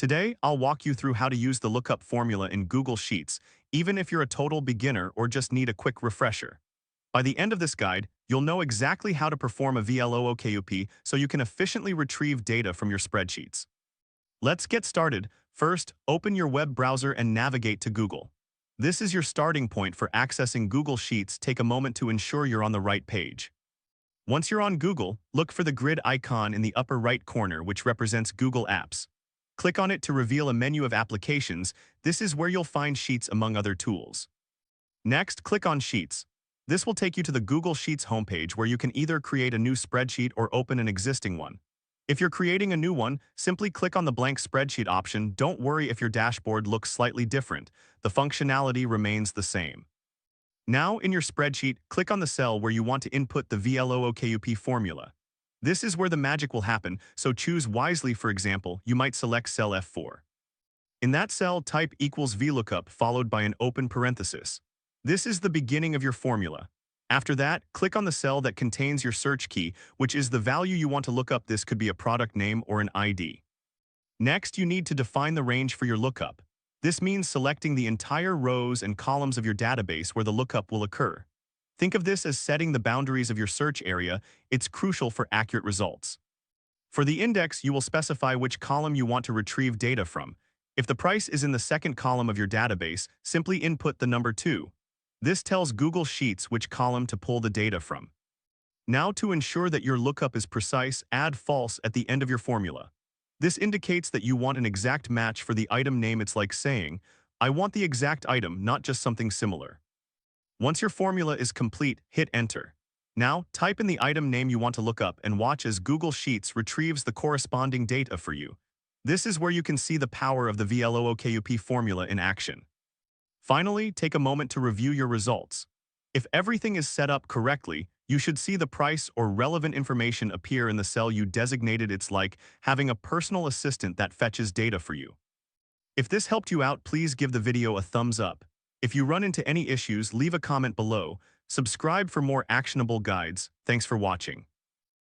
Today, I'll walk you through how to use the lookup formula in Google Sheets, even if you're a total beginner or just need a quick refresher. By the end of this guide, you'll know exactly how to perform a VLOOKUP so you can efficiently retrieve data from your spreadsheets. Let's get started. First, open your web browser and navigate to Google. This is your starting point for accessing Google Sheets. Take a moment to ensure you're on the right page. Once you're on Google, look for the grid icon in the upper right corner, which represents Google Apps. Click on it to reveal a menu of applications. This is where you'll find Sheets among other tools. Next, click on Sheets. This will take you to the Google Sheets homepage where you can either create a new spreadsheet or open an existing one. If you're creating a new one, simply click on the blank spreadsheet option. Don't worry if your dashboard looks slightly different. The functionality remains the same. Now, in your spreadsheet, click on the cell where you want to input the VLOOKUP formula. This is where the magic will happen, so choose wisely. For example, you might select cell F4. In that cell, type equals VLOOKUP followed by an open parenthesis. This is the beginning of your formula. After that, click on the cell that contains your search key, which is the value you want to look up. This could be a product name or an ID. Next, you need to define the range for your lookup. This means selecting the entire rows and columns of your database where the lookup will occur. Think of this as setting the boundaries of your search area. It's crucial for accurate results. For the index, you will specify which column you want to retrieve data from. If the price is in the second column of your database, simply input the number 2. This tells Google Sheets which column to pull the data from. Now, to ensure that your lookup is precise, add false at the end of your formula. This indicates that you want an exact match for the item name. It's like saying, I want the exact item, not just something similar. Once your formula is complete, hit enter. Now, type in the item name you want to look up and watch as Google Sheets retrieves the corresponding data for you. This is where you can see the power of the VLOOKUP formula in action. Finally, take a moment to review your results. If everything is set up correctly, you should see the price or relevant information appear in the cell you designated. It's like having a personal assistant that fetches data for you. If this helped you out, please give the video a thumbs up. If you run into any issues, leave a comment below. Subscribe for more actionable guides. Thanks for watching.